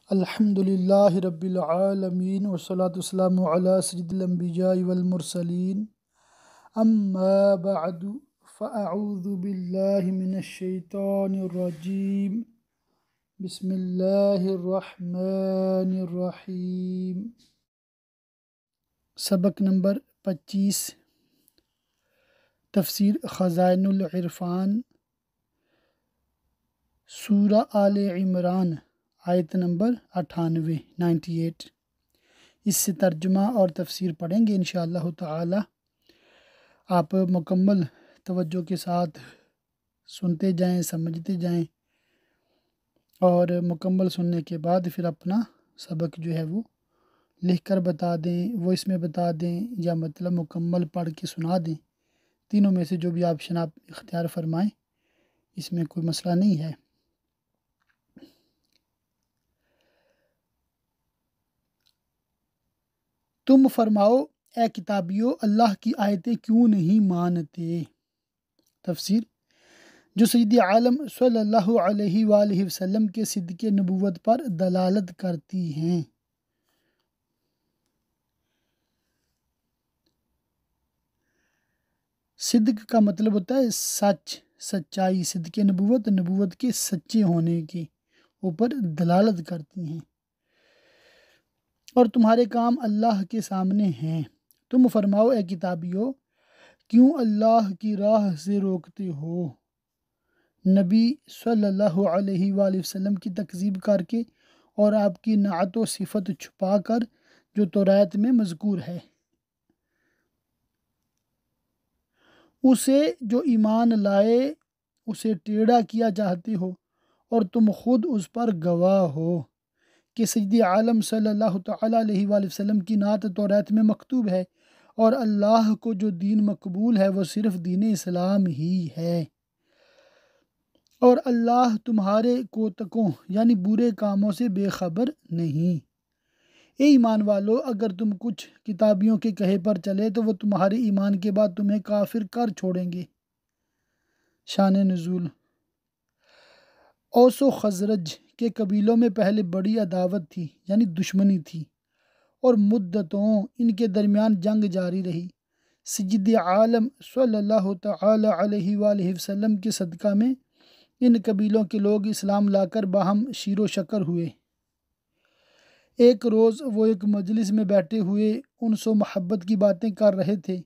الحمد للہ رب العالمین والصلاة والسلام علی سید الانبیاء والمرسلین اما بعد فاعوذ باللہ من الشیطان الرجیم بسم اللہ الرحمن الرحیم۔ سبق نمبر 25، تفسیر خزائن العرفان، سورہ آل عمران، آیت نمبر 98۔ اس سے ترجمہ اور تفسیر پڑھیں گے انشاءاللہ تعالی۔ آپ مکمل توجہ کے ساتھ سنتے جائیں، سمجھتے جائیں، اور مکمل سننے کے بعد پھر اپنا سبق جو ہے وہ لکھ کر بتا دیں، وائس میں بتا دیں، یا مطلب مکمل پڑھ کے سنا دیں۔ تینوں میں سے جو بھی آپشن آپ اختیار فرمائیں، اس میں کوئی مسئلہ نہیں ہے۔ تم فرماؤ اے کتابیو، اللہ کی آیتیں کیوں نہیں مانتے؟ تفسیر: جو سید عالم صلی اللہ علیہ وآلہ وسلم کے صدق نبوت پر دلالت کرتی ہیں۔ صدق کا مطلب ہوتا ہے سچ، سچائی۔ صدق نبوت، نبوت کے سچے ہونے کے اوپر دلالت کرتی ہیں، اور تمہارے کام اللہ کے سامنے ہیں۔ تم فرماؤ اے کتابیو، کیوں اللہ کی راہ سے روکتے ہو؟ نبی صلی اللہ علیہ وآلہ وسلم کی تکذیب کر کے اور آپ کی نعت و صفت چھپا کر، جو توریت میں مذکور ہے۔ اسے جو ایمان لائے اسے ٹیڑھا کیا چاہتے ہو، اور تم خود اس پر گواہ ہو کہ سید عالم صلی اللہ تعالیٰ علیہ وآلہ وسلم کی نعت توریت میں مکتوب ہے، اور اللہ کو جو دین مقبول ہے وہ صرف دین اسلام ہی ہے، اور اللہ تمہارے کوتکوں یعنی برے کاموں سے بے خبر نہیں۔ اے ایمان والو، اگر تم کچھ کتابیوں کے کہے پر چلے تو وہ تمہارے ایمان کے بعد تمہیں کافر کر چھوڑیں گے۔ شان نزول: اوس و خزرج کے قبیلوں میں پہلے بڑی عداوت تھی، یعنی دشمنی تھی، اور مدتوں ان کے درمیان جنگ جاری رہی۔ سید عالم صلی اللہ تعالی علیہ وآلہ وسلم کے صدقہ میں ان قبیلوں کے لوگ اسلام لا کر باہم شیر و شکر ہوئے۔ ایک روز وہ ایک مجلس میں بیٹھے ہوئے انس و محبت کی باتیں کر رہے تھے۔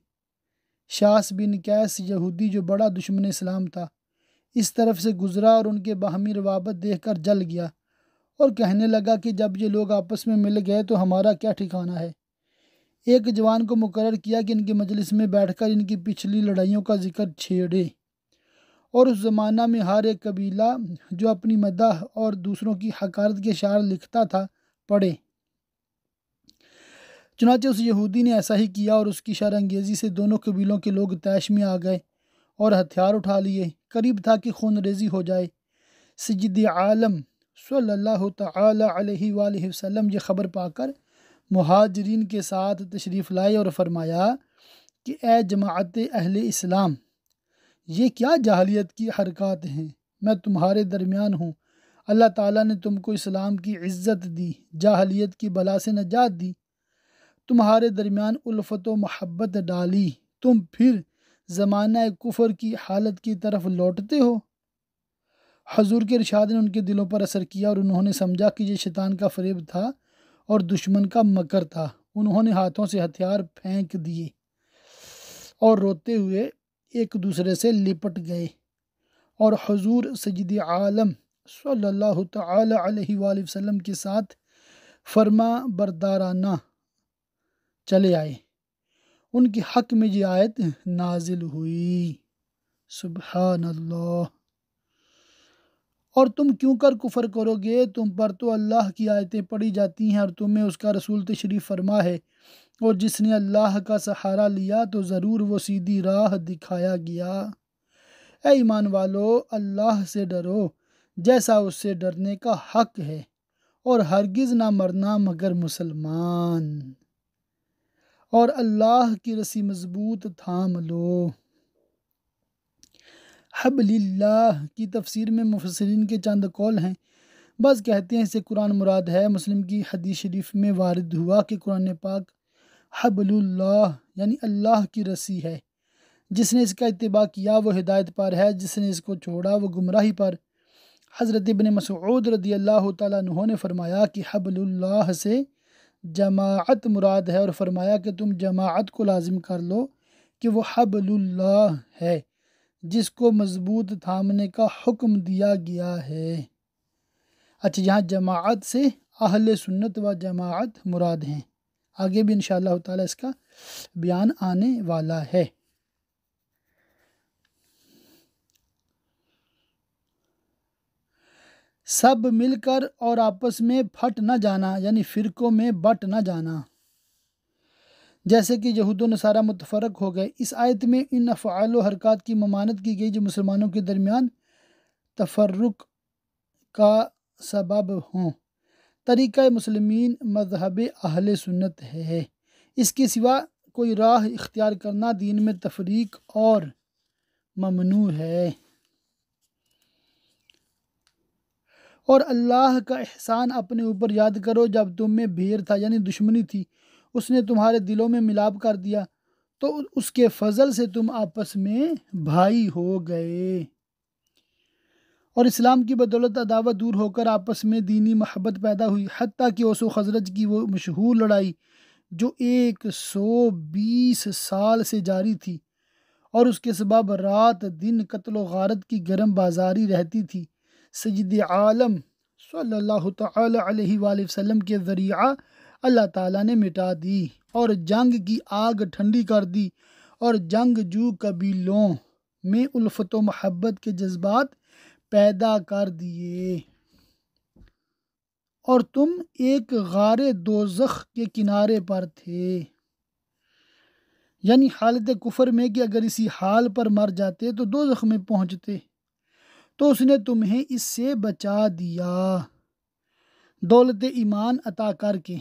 شاس بن قیس یہودی، جو بڑا دشمن اسلام تھا، اس طرف سے گزرا اور ان کے باہمی روابط دیکھ کر جل گیا، اور کہنے لگا کہ جب یہ لوگ آپس میں مل گئے تو ہمارا کیا ٹھکانہ ہے۔ ایک جوان کو مقرر کیا کہ ان کی مجلس میں بیٹھ کر ان کی پچھلی لڑائیوں کا ذکر چھیڑے، اور اس زمانہ میں ہر ایک قبیلہ جو اپنی مدح اور دوسروں کی حقارت کے اشعار لکھتا تھا پڑھے۔ چنانچہ اس یہودی نے ایسا ہی کیا، اور اس کی شر انگیزی سے دونوں قبیلوں کے لوگ طیش میں آ گئے اور ہتھیار اٹھا لیے۔ قریب تھا کہ خون ریزی ہو جائے۔ سید عالم صلی اللہ تعالی علیہ وآلہ وسلم یہ خبر پا کر مہاجرین کے ساتھ تشریف لائے اور فرمایا کہ اے جماعت اہل اسلام، یہ کیا جاہلیت کی حرکات ہیں؟ میں تمہارے درمیان ہوں۔ اللہ تعالیٰ نے تم کو اسلام کی عزت دی، جاہلیت کی بلا سے نجات دی، تمہارے درمیان الفت و محبت ڈالی، تم پھر زمانہ کفر کی حالت کی طرف لوٹتے ہو۔ حضور کے ارشاد نے ان کے دلوں پر اثر کیا، اور انہوں نے سمجھا کہ یہ شیطان کا فریب تھا اور دشمن کا مکر تھا۔ انہوں نے ہاتھوں سے ہتھیار پھینک دیے اور روتے ہوئے ایک دوسرے سے لپٹ گئے، اور حضور سید عالم صلی اللہ تعالی علیہ وآلہ وسلم کے ساتھ فرما بردارانہ چلے آئے۔ ان کے حق میں یہ آیت نازل ہوئی۔ سبحان اللہ۔ اور تم کیوں کر کفر کرو گے؟ تم پر تو اللہ کی آیتیں پڑھی جاتی ہیں، اور تمہیں اس کا رسول تشریف فرما ہے، اور جس نے اللہ کا سہارا لیا تو ضرور وہ سیدھی راہ دکھایا گیا۔ اے ایمان والو، اللہ سے ڈرو جیسا اس سے ڈرنے کا حق ہے، اور ہرگز نہ مرنا مگر مسلمان، اور اللہ کی رسی مضبوط تھام لو۔ حبل اللہ کی تفسیر میں مفسرین کے چند قول ہیں۔ بعض کہتے ہیں اس سے قرآن مراد ہے۔ مسلم کی حدیث شریف میں وارد ہوا کہ قرآن پاک حبل اللہ یعنی اللہ کی رسی ہے، جس نے اس کا اتباع کیا وہ ہدایت پر ہے، جس نے اس کو چھوڑا وہ گمراہی پر۔ حضرت ابن مسعود رضی اللہ تعالیٰ عنہ نے فرمایا کہ حبل اللہ سے جماعت مراد ہے، اور فرمایا کہ تم جماعت کو لازم کر لو کہ وہ حبل اللہ ہے جس کو مضبوط تھامنے کا حکم دیا گیا ہے۔ اچھا، یہاں جماعت سے اہل سنت و جماعت مراد ہیں، آگے بھی انشاءاللہ تعالیٰ اس کا بیان آنے والا ہے۔ سب مل کر اور آپس میں پھٹ نہ جانا یعنی فرقوں میں بٹ نہ جانا، جیسے کہ یہود و نصارہ متفرق ہو گئے۔ اس آیت میں ان افعال و حرکات کی ممانعت کی گئی جو مسلمانوں کے درمیان تفرق کا سبب ہوں۔ طریقہ مسلمین مذہب اہل سنت ہے، اس کے سوا کوئی راہ اختیار کرنا دین میں تفریق اور ممنوع ہے۔ اور اللہ کا احسان اپنے اوپر یاد کرو، جب تم میں بھیر تھا یعنی دشمنی تھی، اس نے تمہارے دلوں میں ملاپ کر دیا، تو اس کے فضل سے تم آپس میں بھائی ہو گئے، اور اسلام کی بدولت عداوت دور ہو کر آپس میں دینی محبت پیدا ہوئی، حتیٰ کہ اوس و خزرج کی وہ مشہور لڑائی جو 120 سال سے جاری تھی اور اس کے سبب رات دن قتل و غارت کی گرم بازاری رہتی تھی، سید عالم صلی اللہ تعالی علیہ وآلہ وسلم کے ذریعہ اللہ تعالیٰ نے مٹا دی اور جنگ کی آگ ٹھنڈی کر دی، اور جنگ جو قبیلوں میں الفت و محبت کے جذبات پیدا کر دیے، اور تم ایک غار دوزخ کے کنارے پر تھے، یعنی حالت کفر میں کہ اگر اسی حال پر مر جاتے تو دوزخ میں پہنچتے، تو اس نے تمہیں اس سے بچا دیا دولت ایمان عطا کر کے۔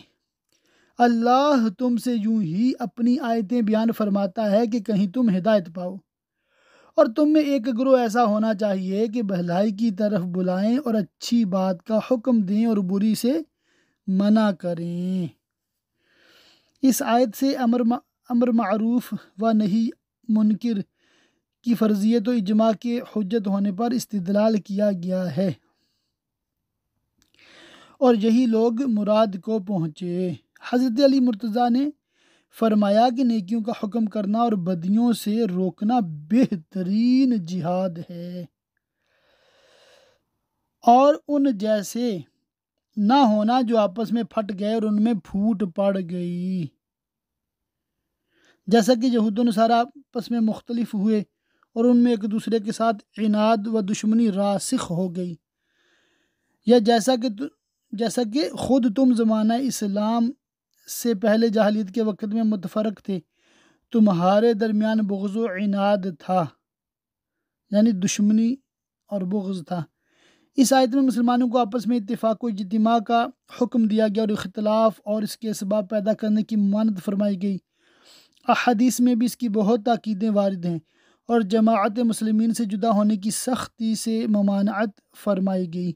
اللہ تم سے یوں ہی اپنی آیتیں بیان فرماتا ہے کہ کہیں تم ہدایت پاؤ، اور تم میں ایک گروہ ایسا ہونا چاہیے کہ بھلائی کی طرف بلائیں اور اچھی بات کا حکم دیں اور بری سے منع کریں۔ اس آیت سے امر معروف و نہی منکر کی فرضیت و اجماع کے حجت ہونے پر استدلال کیا گیا ہے، اور یہی لوگ مراد کو پہنچے۔ حضرت علی مرتضیٰ نے فرمایا کہ نیکیوں کا حکم کرنا اور بدیوں سے روکنا بہترین جہاد ہے، اور ان جیسے نہ ہونا جو آپس میں پھٹ گئے اور ان میں پھوٹ پڑ گئی، جیسا کہ یہود و نصارہ آپس میں مختلف ہوئے اور ان میں ایک دوسرے کے ساتھ عناد و دشمنی راسخ ہو گئی، یا جیسا کہ خود تم زمانہ اسلام سے پہلے جاہلیت کے وقت میں متفرق تھے، تمہارے درمیان بغض و عناد تھا، یعنی دشمنی اور بغض تھا۔ اس آیت میں مسلمانوں کو آپس میں اتفاق و اجتماع کا حکم دیا گیا اور اختلاف اور اس کے اسباب پیدا کرنے کی ممانعت فرمائی گئی۔ احادیث میں بھی اس کی بہت تاکیدیں وارد ہیں، اور جماعت مسلمین سے جدا ہونے کی سختی سے ممانعت فرمائی گئی۔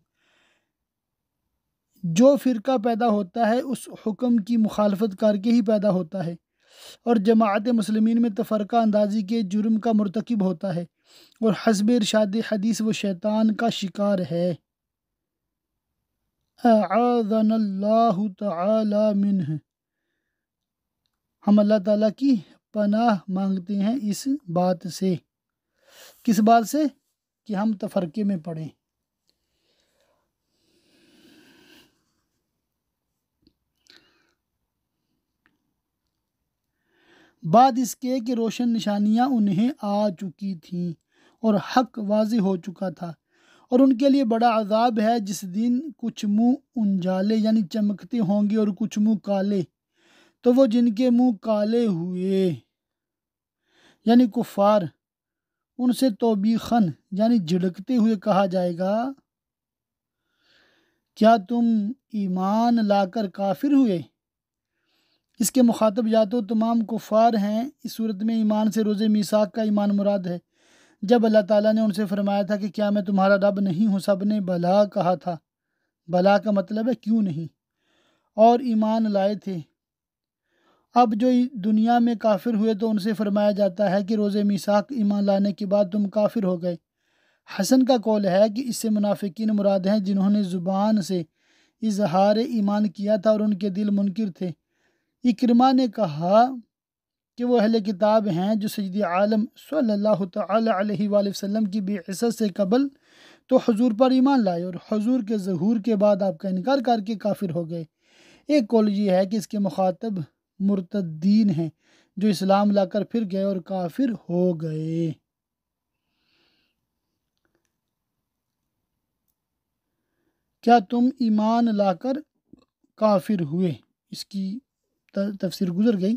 جو فرقہ پیدا ہوتا ہے اس حکم کی مخالفت کر کے ہی پیدا ہوتا ہے، اور جماعت مسلمین میں تفرقہ اندازی کے جرم کا مرتکب ہوتا ہے، اور حسب ارشاد حدیث و شیطان کا شکار ہے۔ اعاذنا اللہ تعالی منہ، ہم اللہ تعالیٰ کی پناہ مانگتے ہیں اس بات سے۔ کس بات سے؟ کہ ہم تفرقے میں پڑیں۔ بعد اس کے کہ روشن نشانیاں انہیں آ چکی تھیں اور حق واضح ہو چکا تھا، اور ان کے لیے بڑا عذاب ہے جس دن کچھ منہ انجالے یعنی چمکتے ہوں گے اور کچھ منہ کالے، تو وہ جن کے منہ کالے ہوئے یعنی کفار، ان سے توبیخاً یعنی جھڑکتے ہوئے کہا جائے گا، کیا تم ایمان لا کر کافر ہوئے؟ اس کے مخاطب یا تو تمام کفار ہیں، اس صورت میں ایمان سے روز میثاق کا ایمان مراد ہے۔ جب اللہ تعالیٰ نے ان سے فرمایا تھا کہ کیا میں تمہارا رب نہیں ہوں، سب نے بلا کہا تھا، بھلا کا مطلب ہے کیوں نہیں، اور ایمان لائے تھے۔ اب جو دنیا میں کافر ہوئے تو ان سے فرمایا جاتا ہے کہ روز میثاق ایمان لانے کے بعد تم کافر ہو گئے۔ حسن کا قول ہے کہ اس سے منافقین مراد ہیں جنہوں نے زبان سے اظہار ایمان کیا تھا اور ان کے دل منکر تھے۔ اکرمہ نے کہا کہ وہ اہل کتاب ہیں جو سید عالم صلی اللہ تعالی علیہ وآلہ وسلم کی بعثت سے قبل تو حضور پر ایمان لائے اور حضور کے ظہور کے بعد آپ کا انکار کر کے کافر ہو گئے۔ ایک قول یہ ہے کہ اس کے مخاطب مرتدین ہیں جو اسلام لا کر پھر گئے اور کافر ہو گئے۔ کیا تم ایمان لا کر کافر ہوئے، اس کی تفسیر گزر گئی۔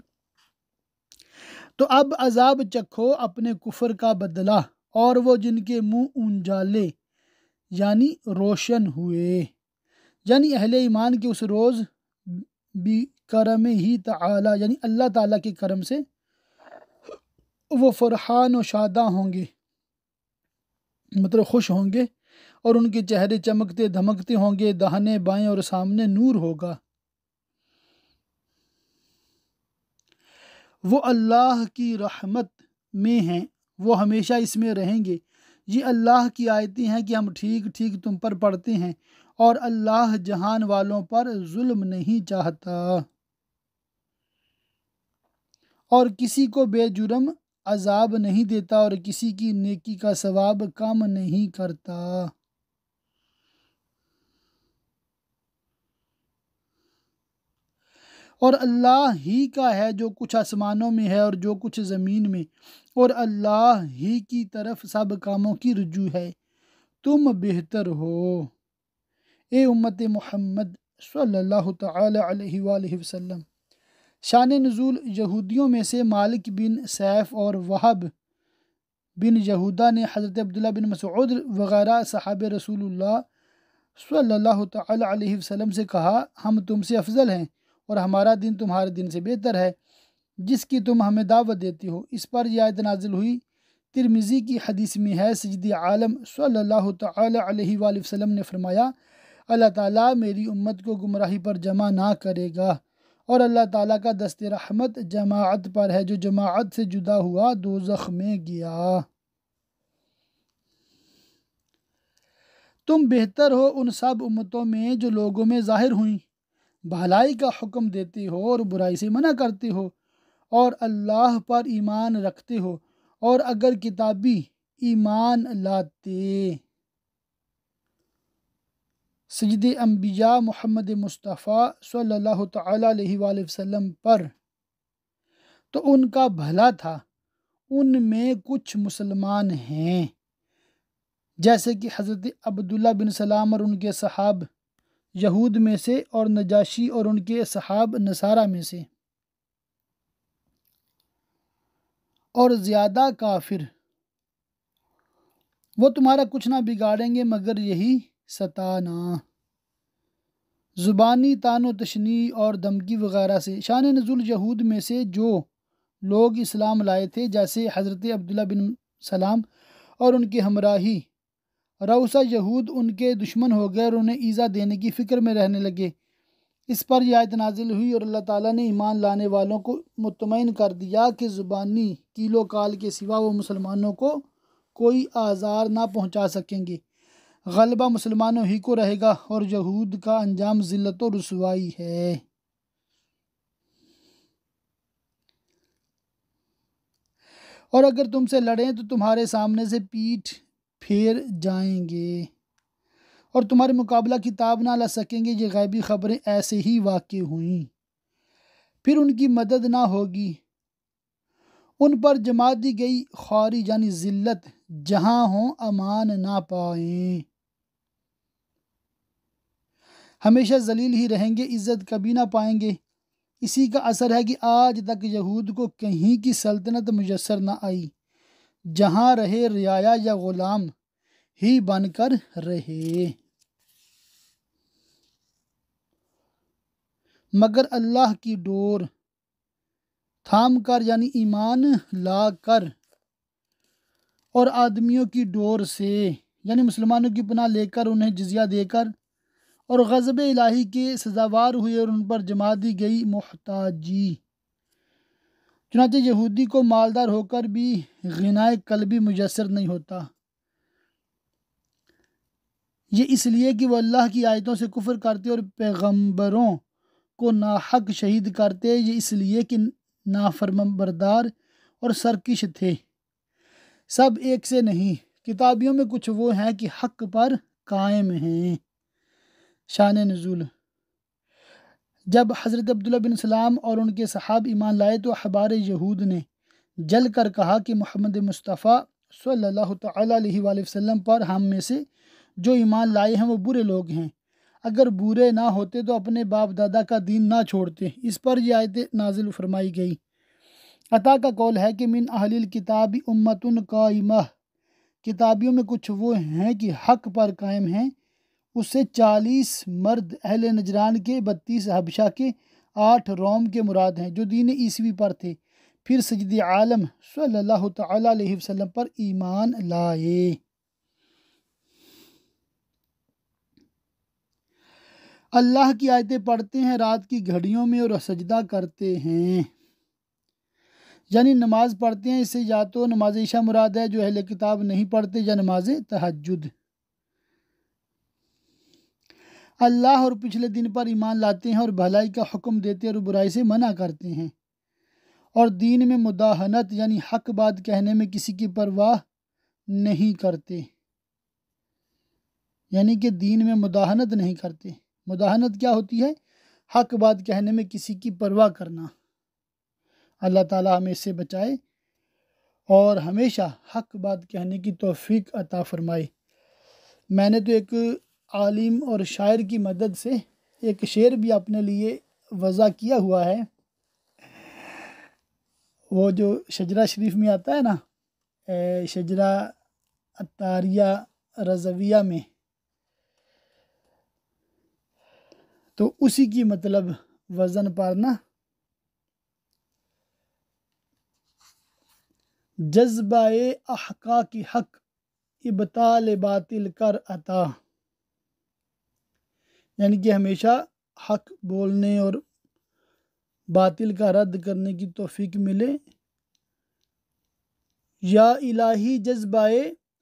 تو اب عذاب چکھو اپنے کفر کا بدلہ، اور وہ جن کے منہ اونجالے یعنی روشن ہوئے، یعنی اہل ایمان کے اس روز کرم ہی تعالی یعنی اللہ تعالیٰ کے کرم سے وہ فرحان و شاداں ہوں گے، مطلب خوش ہوں گے، اور ان کے چہرے چمکتے دھمکتے ہوں گے، داہنے بائیں اور سامنے نور ہوگا۔ وہ اللہ کی رحمت میں ہیں، وہ ہمیشہ اس میں رہیں گے۔ یہ اللہ کی آیتیں ہیں کہ ہم ٹھیک ٹھیک تم پر پڑھتے ہیں، اور اللہ جہان والوں پر ظلم نہیں چاہتا اور کسی کو بے جرم عذاب نہیں دیتا اور کسی کی نیکی کا ثواب کم نہیں کرتا۔ اور اللہ ہی کا ہے جو کچھ آسمانوں میں ہے اور جو کچھ زمین میں، اور اللہ ہی کی طرف سب کاموں کی رجوع ہے۔ تم بہتر ہو اے امت محمد صلی اللہ تعالی علیہ وآلہ وسلم۔ شان نزول یہودیوں میں سے مالک بن سیف اور وہب بن یہودہ نے حضرت عبداللہ بن مسعود وغیرہ صحاب رسول اللہ صلی اللہ تعالی علیہ وسلم سے کہا، ہم تم سے افضل ہیں اور ہمارا دین تمہارے دین سے بہتر ہے جس کی تم ہمیں دعوت دیتی ہو۔ اس پر یہ آیت نازل ہوئی۔ ترمذی کی حدیث میں ہے، سید عالم صلی اللہ تعالی علیہ وآلہ وسلم نے فرمایا، اللہ تعالیٰ میری امت کو گمراہی پر جمع نہ کرے گا، اور اللہ تعالیٰ کا دست رحمت جماعت پر ہے، جو جماعت سے جدا ہوا دوزخ میں گیا۔ تم بہتر ہو ان سب امتوں میں جو لوگوں میں ظاہر ہوئیں، بھلائی کا حکم دیتے ہو اور برائی سے منع کرتے ہو، اور اللہ پر ایمان رکھتے ہو، اور اگر کتابی ایمان لاتے۔ سید انبیاء محمد مصطفیٰ صلی اللہ تعالی علیہ وآلہ وسلم پر تو ان کا بھلا تھا۔ ان میں کچھ مسلمان ہیں جیسے کہ حضرت عبداللہ بن سلام اور ان کے صحاب یہود میں سے، اور نجاشی اور ان کے صحاب نصارہ میں سے، اور زیادہ کافر۔ وہ تمہارا کچھ نہ بگاڑیں گے مگر یہی ستانا، زبانی طعن و تشنیع اور دھمکی وغیرہ سے۔ شان نزول یہود میں سے جو لوگ اسلام لائے تھے جیسے حضرت عبداللہ بن سلام اور ان کے ہمراہی روسا یہود ان کے دشمن ہو گئے اور انہیں ایذا دینے کی فکر میں رہنے لگے۔ اس پر یہ آیت نازل ہوئی، اور اللہ تعالیٰ نے ایمان لانے والوں کو مطمئن کر دیا کہ زبانی کیل و کال کے سوا وہ مسلمانوں کو کوئی آزار نہ پہنچا سکیں گے۔ غلبہ مسلمانوں ہی کو رہے گا، اور یہود کا انجام ذلت و رسوائی ہے۔ اور اگر تم سے لڑیں تو تمہارے سامنے سے پیٹھ پھیر جائیں گے اور تمہارے مقابلہ کتاب نہ لا سکیں گے۔ یہ غیبی خبریں ایسے ہی واقع ہوئیں، پھر ان کی مدد نہ ہوگی۔ ان پر جما دی گئی خواری یعنی ذلت، جہاں ہوں امان نہ پائیں، ہمیشہ ذلیل ہی رہیں گے، عزت کبھی نہ پائیں گے۔ اسی کا اثر ہے کہ آج تک یہود کو کہیں کی سلطنت میسر نہ آئی، جہاں رہے رعایا یا غلام ہی بن کر رہے، مگر اللہ کی ڈور تھام کر یعنی ایمان لا کر، اور آدمیوں کی ڈور سے یعنی مسلمانوں کی پناہ لے کر، انہیں جزیہ دے کر، اور غضب الہی کے سزاوار ہوئے اور ان پر جما دی گئی محتاجی۔ چنانچہ یہودی کو مالدار ہو کر بھی غنائے قلبی میسر نہیں ہوتا، یہ اس لیے کہ وہ اللہ کی آیتوں سے کفر کرتے اور پیغمبروں کو ناحق شہید کرتے، یہ اس لیے کہ نافرمان بردار اور سرکش تھے۔ سب ایک سے نہیں، کتابیوں میں کچھ وہ ہیں کہ حق پر قائم ہیں۔ شان نزول: جب حضرت عبداللہ بن سلام اور ان کے صحاب ایمان لائے تو احبار یہود نے جل کر کہا کہ محمد مصطفیٰ صلی اللہ تعالیٰ علیہ وآلہ وسلم پر ہم میں سے جو ایمان لائے ہیں وہ برے لوگ ہیں، اگر برے نہ ہوتے تو اپنے باپ دادا کا دین نہ چھوڑتے۔ اس پر یہ آیت نازل فرمائی گئی۔ عطا کا قول ہے کہ من اہل الکتاب امۃ قائمہ، کتابیوں میں کچھ وہ ہیں کہ حق پر قائم ہیں، اس سے 40 مرد اہل نجران کے، 32 حبشہ کے، 8 روم کے مراد ہیں جو دین عیسوی پر تھے، پھر سید عالم صلی اللہ تعالیٰ علیہ وسلم پر ایمان لائے۔ اللہ کی آیتیں پڑھتے ہیں رات کی گھڑیوں میں اور سجدہ کرتے ہیں، یعنی نماز پڑھتے ہیں۔ اس سے یا تو نماز عشاء مراد ہے جو اہل کتاب نہیں پڑھتے، یا نماز تہجد۔ اللہ اور پچھلے دن پر ایمان لاتے ہیں اور بھلائی کا حکم دیتے اور برائی سے منع کرتے ہیں، اور دین میں مداہنت یعنی حق بات کہنے میں کسی کی پرواہ نہیں کرتے، یعنی کہ دین میں مداہنت نہیں کرتے۔ مداہنت کیا ہوتی ہے؟ حق بات کہنے میں کسی کی پرواہ کرنا۔ اللہ تعالیٰ ہمیں اس سے بچائے اور ہمیشہ حق بات کہنے کی توفیق عطا فرمائے۔ میں نے تو ایک عالم اور شاعر کی مدد سے ایک شعر بھی اپنے لیے وضع کیا ہوا ہے، وہ جو شجرہ شریف میں آتا ہے نا، شجرہ الطاریہ رضویہ میں، تو اسی کی مطلب وزن پارنا: جذبہ احقاق حق ابطال باطل کر عطا، یعنی کہ ہمیشہ حق بولنے اور باطل کا رد کرنے کی توفیق ملے۔ یا الہی جذبہ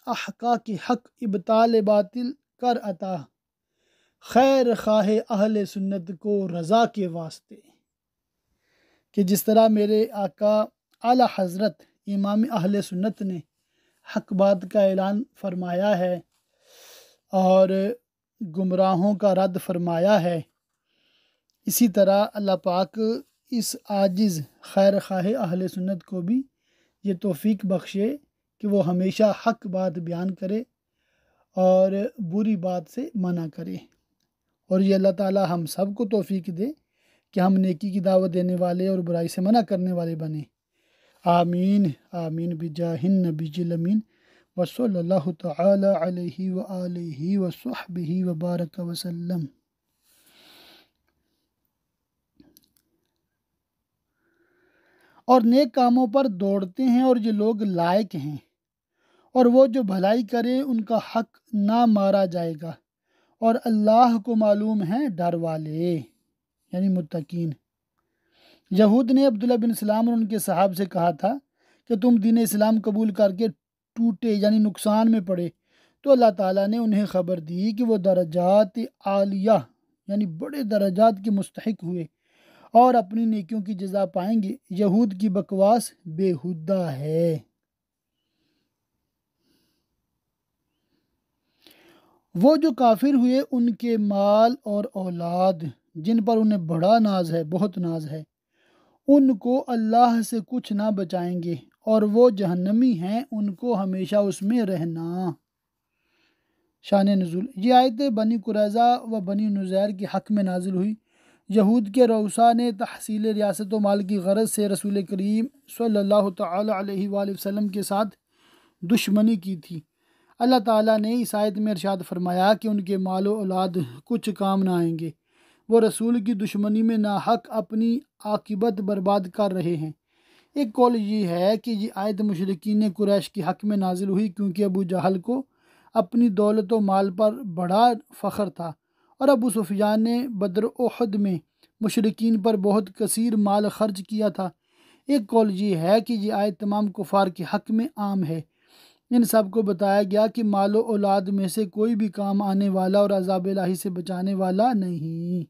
احقاق حق ابطال باطل کر عطا، خیر خواہ اہل سنت کو رضا کے واسطے، کہ جس طرح میرے آقا اعلیٰ حضرت امام اہل سنت نے حق بات کا اعلان فرمایا ہے اور گمراہوں کا رد فرمایا ہے، اسی طرح اللہ پاک اس عاجز خیر خواہ اہل سنت کو بھی یہ توفیق بخشے کہ وہ ہمیشہ حق بات بیان کرے اور بری بات سے منع کرے، اور یہ اللہ تعالیٰ ہم سب کو توفیق دے کہ ہم نیکی کی دعوت دینے والے اور برائی سے منع کرنے والے بنیں۔ آمین آمین بجاہ النبی الامین وصلی اللہ تعالی علیہ وآلہ وصحبہ وبارک وسلم۔ اور نیک کاموں پر دوڑتے ہیں اور یہ لوگ لائق ہیں، اور وہ جو بھلائی کرے ان کا حق نہ مارا جائے گا، اور اللہ کو معلوم ہیں ڈر والے، یعنی متقین۔ یہود نے عبداللہ بن سلام اور ان کے صحاب سے کہا تھا کہ تم دین اسلام قبول کر کے ٹوٹے یعنی نقصان میں پڑے، تو اللہ تعالیٰ نے انہیں خبر دی کہ وہ درجات عالیہ یعنی بڑے درجات کے مستحق ہوئے اور اپنی نیکیوں کی جزا پائیں گے۔ یہود کی بکواس بےہودہ ہے۔ وہ جو کافر ہوئے ان کے مال اور اولاد جن پر انہیں بڑا ناز ہے، بہت ناز ہے، ان کو اللہ سے کچھ نہ بچائیں گے، اور وہ جہنمی ہیں، ان کو ہمیشہ اس میں رہنا۔ شان نزول: یہ آیت بنی قریظہ و بنی نذیر کے حق میں نازل ہوئی۔ یہود کے رؤساء نے تحصیل ریاست و مال کی غرض سے رسول کریم صلی اللہ تعالی علیہ وآلہ وسلم کے ساتھ دشمنی کی تھی۔ اللہ تعالیٰ نے اس آیت میں ارشاد فرمایا کہ ان کے مال و اولاد کچھ کام نہ آئیں گے، وہ رسول کی دشمنی میں ناحق اپنی عاقبت برباد کر رہے ہیں۔ ایک قول یہ ہے کہ یہ آیت مشرکین قریش کے حق میں نازل ہوئی کیونکہ ابو جہل کو اپنی دولت و مال پر بڑا فخر تھا، اور ابو سفیان نے بدر احد میں مشرکین پر بہت کثیر مال خرچ کیا تھا۔ ایک قول یہ ہے کہ یہ آیت تمام کفار کے حق میں عام ہے۔ ان سب کو بتایا گیا کہ مال و اولاد میں سے کوئی بھی کام آنے والا اور عذاب الہی سے بچانے والا نہیں۔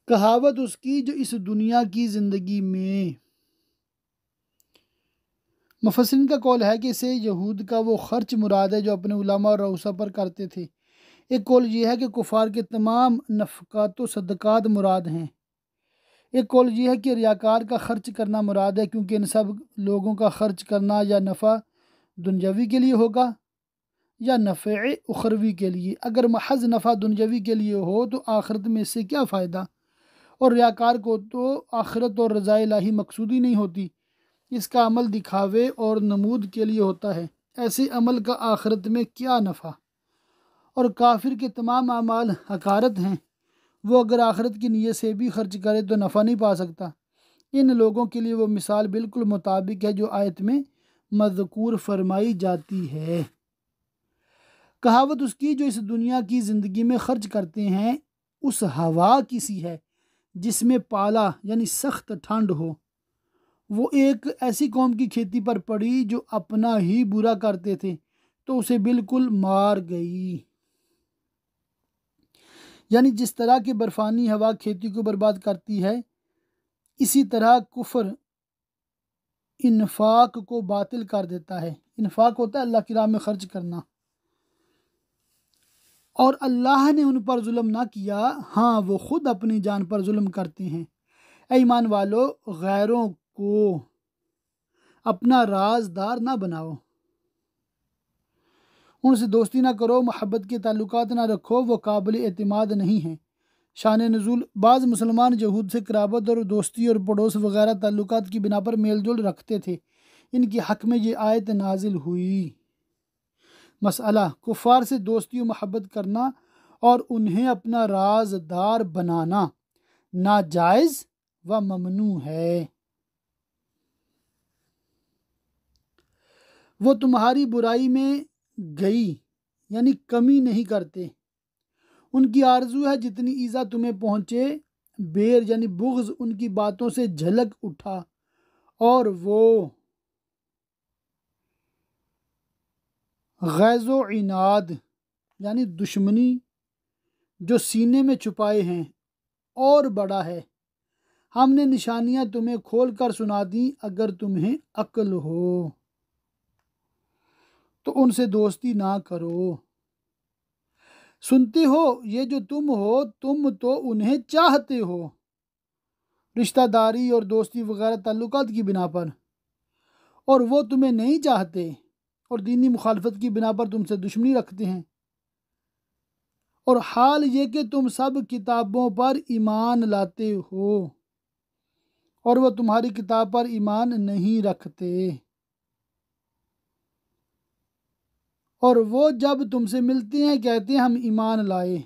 کہاوت اس کی جو اس دنیا کی زندگی میں، مفسرین کا قول ہے کہ اسے یہود کا وہ خرچ مراد ہے جو اپنے علماء اور رؤسا پر کرتے تھے۔ ایک قول یہ ہے کہ کفار کے تمام نفقات و صدقات مراد ہیں۔ ایک قول یہ ہے کہ ریاکار کا خرچ کرنا مراد ہے، کیونکہ ان سب لوگوں کا خرچ کرنا یا نفع دنیاوی کے لیے ہوگا یا نفع اخروی کے لیے۔ اگر محض نفع دنیاوی کے لیے ہو تو آخرت میں اس سے کیا فائدہ؟ اور ریاکار کو تو آخرت اور رضا الہی مقصود ہی نہیں ہوتی، اس کا عمل دکھاوے اور نمود کے لیے ہوتا ہے۔ ایسے عمل کا آخرت میں کیا نفع؟ اور کافر کے تمام اعمال حقارت ہیں، وہ اگر آخرت کی نیت سے بھی خرچ کرے تو نفع نہیں پا سکتا۔ ان لوگوں کے لیے وہ مثال بالکل مطابق ہے جو آیت میں مذکور فرمائی جاتی ہے۔ کہاوت اس کی جو اس دنیا کی زندگی میں خرچ کرتے ہیں اس ہوا کی سی ہے جس میں پالا یعنی سخت ٹھنڈ ہو۔ وہ ایک ایسی قوم کی کھیتی پر پڑی جو اپنا ہی برا کرتے تھے تو اسے بالکل مار گئی۔ یعنی جس طرح کہ برفانی ہوا کھیتی کو برباد کرتی ہے، اسی طرح کفر انفاق کو باطل کر دیتا ہے۔ انفاق ہوتا ہے اللہ کی راہ میں خرچ کرنا۔ اور اللہ نے ان پر ظلم نہ کیا، ہاں وہ خود اپنی جان پر ظلم کرتے ہیں۔ اے ایمان والو، غیروں کو اپنا رازدار نہ بناؤ، ان سے دوستی نہ کرو، محبت کے تعلقات نہ رکھو، وہ قابل اعتماد نہیں ہیں۔ شان نزول: بعض مسلمان یہود سے قرابت اور دوستی اور پڑوس وغیرہ تعلقات کی بنا پر میل جول رکھتے تھے، ان کے حق میں یہ آیت نازل ہوئی۔ مسئلہ: کفار سے دوستی و محبت کرنا اور انہیں اپنا رازدار بنانا ناجائز و ممنوع ہے۔ وہ تمہاری برائی میں گئی یعنی کمی نہیں کرتے، ان کی آرزو ہے جتنی ایذا تمہیں پہنچے، بیر یعنی بغض ان کی باتوں سے جھلک اٹھا، اور وہ غیظ و عناد یعنی دشمنی جو سینے میں چھپائے ہیں اور بڑا ہے۔ ہم نے نشانیاں تمہیں کھول کر سنا دیں، اگر تمہیں عقل ہو تو ان سے دوستی نہ کرو۔ سنتے ہو یہ جو تم ہو، تم تو انہیں چاہتے ہو رشتہ داری اور دوستی وغیرہ تعلقات کی بنا پر، اور وہ تمہیں نہیں چاہتے اور دینی مخالفت کی بنا پر تم سے دشمنی رکھتے ہیں، اور حال یہ کہ تم سب کتابوں پر ایمان لاتے ہو اور وہ تمہاری کتاب پر ایمان نہیں رکھتے، اور وہ جب تم سے ملتے ہیں کہتے ہیں ہم ایمان لائے۔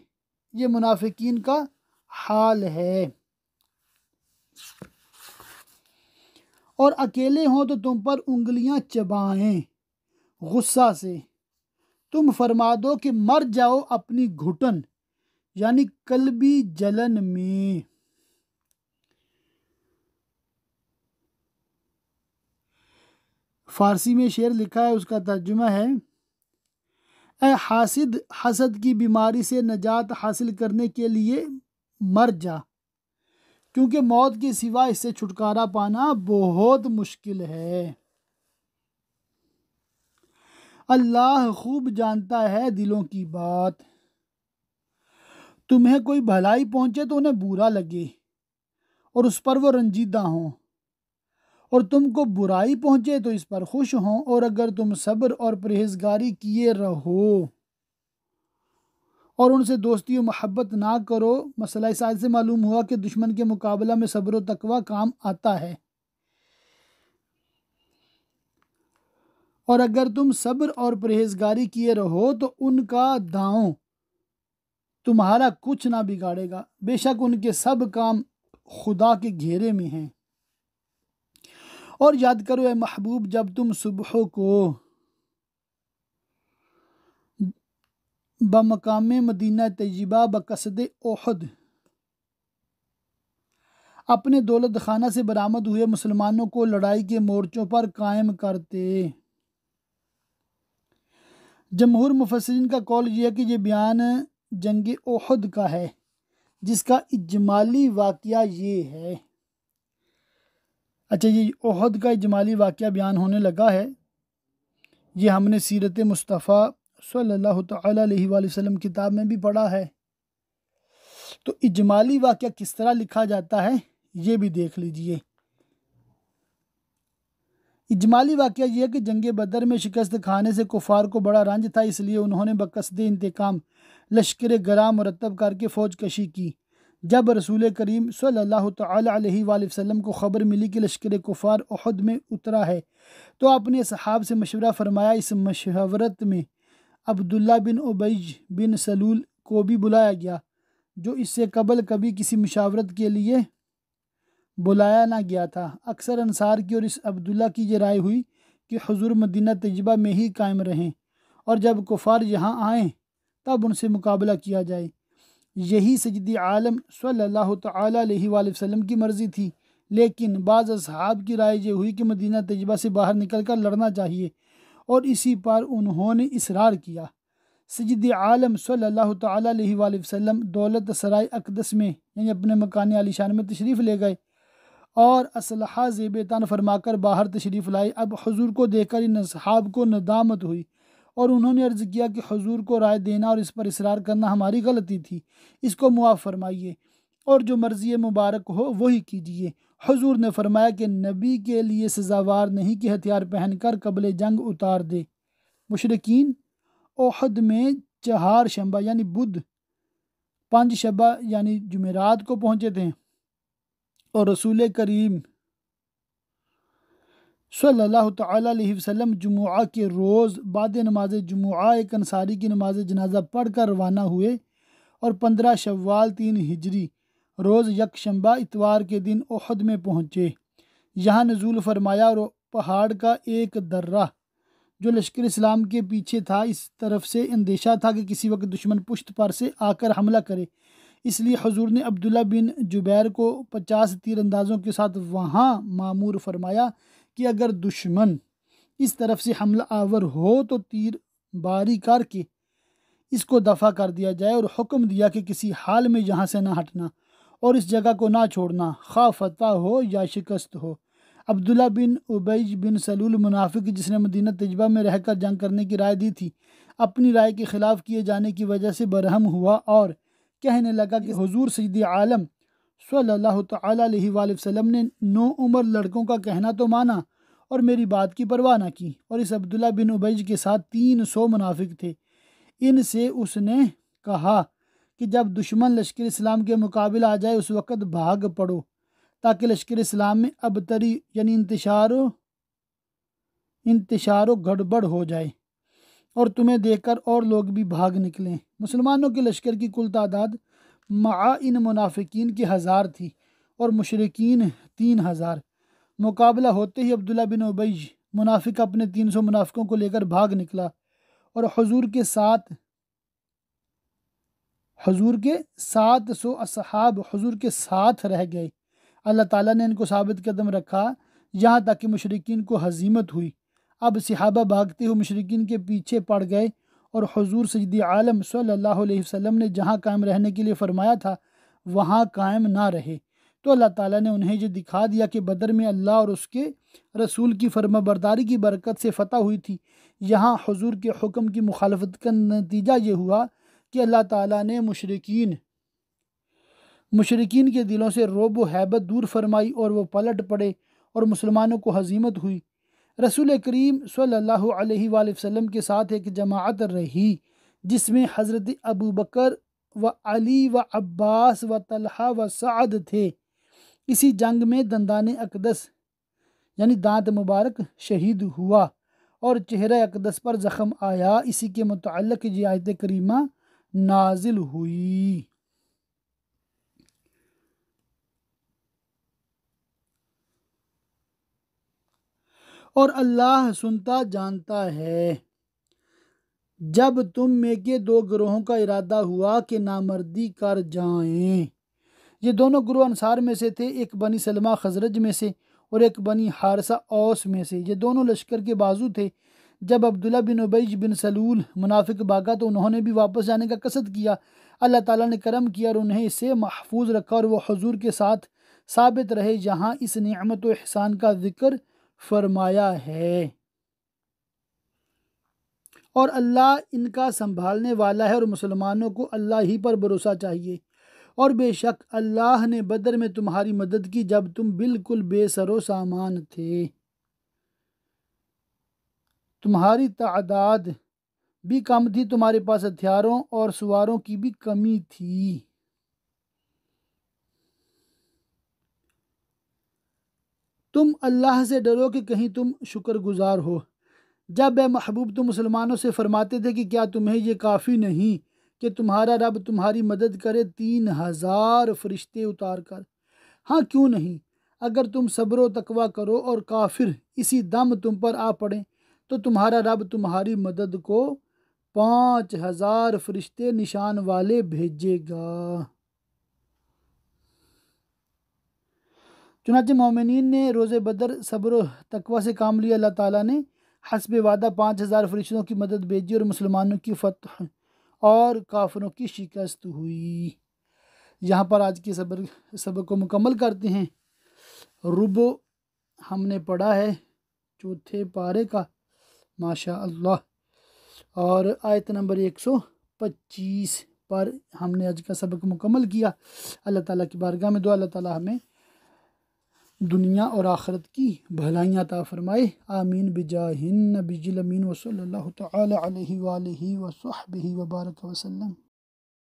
یہ منافقین کا حال ہے۔ اور اکیلے ہوں تو تم پر انگلیاں چبائیں غصہ سے، تم فرما دو کہ مر جاؤ اپنی گھٹن یعنی قلبی جلن میں۔ فارسی میں شعر لکھا ہے، اس کا ترجمہ ہے: اے حاسد، حسد کی بیماری سے نجات حاصل کرنے کے لیے مر جا، کیونکہ موت کے سوا اس سے چھٹکارا پانا بہت مشکل ہے۔ اللہ خوب جانتا ہے دلوں کی بات۔ تمہیں کوئی بھلائی پہنچے تو انہیں برا لگے اور اس پر وہ رنجیدہ ہوں، اور تم کو برائی پہنچے تو اس پر خوش ہوں، اور اگر تم صبر اور پرہیزگاری کیے رہو اور ان سے دوستی و محبت نہ کرو۔ مسئلہ اس آیت سے معلوم ہوا کہ دشمن کے مقابلہ میں صبر و تقوی کام آتا ہے، اور اگر تم صبر اور پرہیزگاری کیے رہو تو ان کا داؤں تمہارا کچھ نہ بگاڑے گا، بے شک ان کے سب کام خدا کے گھیرے میں ہیں۔ اور یاد کرو اے محبوب، جب تم صبح کو بمقام مدینہ طیبہ بقصد احد اپنے دولت خانہ سے برآمد ہوئے مسلمانوں کو لڑائی کے مورچوں پر قائم کرتے۔ جمہور مفسرین کا قول یہ ہے کہ یہ بیان جنگ احد کا ہے، جس کا اجمالی واقعہ یہ ہے۔ اچھا، یہ احد کا اجمالی واقعہ بیان ہونے لگا ہے، یہ ہم نے سیرت مصطفیٰ صلی اللہ تعالیٰ علیہ وآلہ وسلم کتاب میں بھی پڑھا ہے۔ تو اجمالی واقعہ کس طرح لکھا جاتا ہے یہ بھی دیکھ لیجئے۔ اجمالی واقعہ یہ ہے کہ جنگ بدر میں شکست کھانے سے کفار کو بڑا رنج تھا، اس لیے انہوں نے بقصد انتقام لشکر گراں مرتب کر کے فوج کشی کی۔ جب رسول کریم صلی اللہ تعالیٰ علیہ وآلہ وسلم کو خبر ملی کہ لشکر کفار احد میں اترا ہے تو آپ نے صحاب سے مشورہ فرمایا۔ اس مشورت میں عبداللہ بن ابی بن سلول کو بھی بلایا گیا، جو اس سے قبل کبھی کسی مشاورت کے لیے بلایا نہ گیا تھا۔ اکثر انصار کی اور اس عبداللہ کی یہ رائے ہوئی کہ حضور مدینہ طیبہ میں ہی قائم رہیں اور جب کفار یہاں آئیں تب ان سے مقابلہ کیا جائے۔ یہی سید عالم صلی اللہ تعالیٰ علیہ وآلہ وسلم کی مرضی تھی، لیکن بعض اصحاب کی رائے یہ ہوئی کہ مدینہ طیبہ سے باہر نکل کر لڑنا چاہیے، اور اسی پر انہوں نے اصرار کیا۔ سید عالم صلی اللہ تعالیٰ علیہ وآلہ وسلم دولت سرائے اقدس میں یعنی اپنے مکان عالی شان میں تشریف لے گئے اور اسلحہ زیب تن فرما کر باہر تشریف لائے۔ اب حضور کو دیکھ کر ان اصحاب کو ندامت ہوئی اور انہوں نے عرض کیا کہ حضور کو رائے دینا اور اس پر اصرار کرنا ہماری غلطی تھی، اس کو معاف فرمائیے اور جو مرضی مبارک ہو وہی کیجیے۔ حضور نے فرمایا کہ نبی کے لیے سزاوار نہیں کہ ہتھیار پہن کر قبل جنگ اتار دے۔ مشرکین احد میں 4 شنبہ یعنی بدھ، 5 شنبہ یعنی جمعرات کو پہنچے تھے، اور رسول کریم صلی اللہ تعالیٰ علیہ وسلم جمعہ کے روز بعد نماز جمعہ ایک انصاری کی نماز جنازہ پڑھ کر روانہ ہوئے اور 15 شوال 3 ہجری روز یکشنبہ اتوار کے دن احد میں پہنچے۔ یہاں نزول فرمایا اور پہاڑ کا ایک درہ جو لشکر اسلام کے پیچھے تھا، اس طرف سے اندیشہ تھا کہ کسی وقت دشمن پشت پر سے آ کر حملہ کرے، اس لیے حضور نے عبداللہ بن جبیر کو 50 تیر اندازوں کے ساتھ وہاں معمور فرمایا کہ اگر دشمن اس طرف سے حملہ آور ہو تو تیر باری کر کے اس کو دفع کر دیا جائے، اور حکم دیا کہ کسی حال میں یہاں سے نہ ہٹنا اور اس جگہ کو نہ چھوڑنا، خواہ فتح ہو یا شکست ہو۔ عبداللہ بن ابی بن سلول منافق جس نے مدینہ طیبہ میں رہ کر جنگ کرنے کی رائے دی تھی، اپنی رائے کے خلاف کیے جانے کی وجہ سے برہم ہوا اور کہنے لگا کہ حضور سید عالم صلی اللہ تعالیٰ علیہ وآلہ وسلم نے 9 عمر لڑکوں کا کہنا تو مانا اور میری بات کی پرواہ نہ کی۔ اور اس عبداللہ بن ابی کے ساتھ 300 منافق تھے۔ ان سے اس نے کہا کہ جب دشمن لشکر اسلام کے مقابل آ جائے اس وقت بھاگ پڑو، تاکہ لشکر اسلام میں ابتری یعنی انتشار و گڑبڑ ہو جائے اور تمہیں دیکھ کر اور لوگ بھی بھاگ نکلیں۔ مسلمانوں کے لشکر کی کل تعداد مع ان منافقین کی 1000 تھی اور مشرکین 3000۔ مقابلہ ہوتے ہی عبداللہ بن ابی منافق اپنے 300 منافقوں کو لے کر بھاگ نکلا اور حضور کے 700 اصحاب حضور کے ساتھ رہ گئے۔ اللہ تعالیٰ نے ان کو ثابت قدم رکھا یہاں تک کہ مشرکین کو ہزیمت ہوئی۔ اب صحابہ بھاگتے ہوئے مشرکین کے پیچھے پڑ گئے اور حضور سید عالم صلی اللہ علیہ وسلم نے جہاں قائم رہنے کے لیے فرمایا تھا وہاں قائم نہ رہے، تو اللہ تعالیٰ نے انہیں یہ دکھا دیا کہ بدر میں اللہ اور اس کے رسول کی فرما برداری کی برکت سے فتح ہوئی تھی۔ یہاں حضور کے حکم کی مخالفت کا نتیجہ یہ ہوا کہ اللہ تعالیٰ نے مشرکین کے دلوں سے رعب و ہیبت دور فرمائی اور وہ پلٹ پڑے اور مسلمانوں کو ہزیمت ہوئی۔ رسول کریم صلی اللہ علیہ وآلہ وسلم کے ساتھ ایک جماعت رہی جس میں حضرت ابوبکر و علی و عباس و طلحہ و سعد تھے۔ اسی جنگ میں دندان اقدس یعنی دانت مبارک شہید ہوا اور چہرہ اقدس پر زخم آیا، اسی کے متعلق یہ آیت کریمہ نازل ہوئی۔ اور اللہ سنتا جانتا ہے۔ جب تم میں کے دو گروہوں کا ارادہ ہوا کہ نامردی کر جائیں. یہ دونوں گروہ انصار میں سے تھے، ایک بنی سلمہ خزرج میں سے اور ایک بنی حارثہ اوس میں سے. یہ دونوں لشکر کے بازو تھے. جب عبداللہ بن ابی بن سلول منافق بھاگا تو انہوں نے بھی واپس جانے کا قصد کیا. اللہ تعالیٰ نے کرم کیا اور انہیں اس سے محفوظ رکھا اور وہ حضور کے ساتھ ثابت رہے جہاں اس نعمت و احسان کا ذکر فرمایا ہے. اور اللہ ان کا سنبھالنے والا ہے اور مسلمانوں کو اللہ ہی پر بھروسہ چاہیے. اور بے شک اللہ نے بدر میں تمہاری مدد کی جب تم بالکل بے سر و سامان تھے. تمہاری تعداد بھی کم تھی، تمہارے پاس ہتھیاروں اور سواروں کی بھی کمی تھی. تم اللہ سے ڈرو کہ کہیں تم شکر گزار ہو. جب اے محبوب تم مسلمانوں سے فرماتے تھے کہ کیا تمہیں یہ کافی نہیں کہ تمہارا رب تمہاری مدد کرے 3000 فرشتے اتار کر؟ ہاں کیوں نہیں، اگر تم صبر و تقوی کرو اور کافر اسی دم تم پر آ پڑیں تو تمہارا رب تمہاری مدد کو 5000 فرشتے نشان والے بھیجے گا. چنانچہ مومنین نے روز بدر صبر و تقوی سے کام لیا. اللہ تعالیٰ نے حسب وعدہ 5000 فرشتوں کی مدد بھیجی اور مسلمانوں کی فتح اور کافروں کی شکست ہوئی. یہاں پر آج کے سبق کو مکمل کرتے ہیں. ربو ہم نے پڑھا ہے 4 پارے کا ماشاء اللہ، اور آیت نمبر 125 پر ہم نے آج کا سبق مکمل کیا. اللہ تعالیٰ کی بارگاہ میں دعا اللہ تعالیٰ ہمیں دنیا اور آخرت کی بھلائیاں عطا فرمائے. آمین بجاہ النبی الامین وصلی اللہ تعالی علیہ وآلہ وصحبہ وبارک وسلم.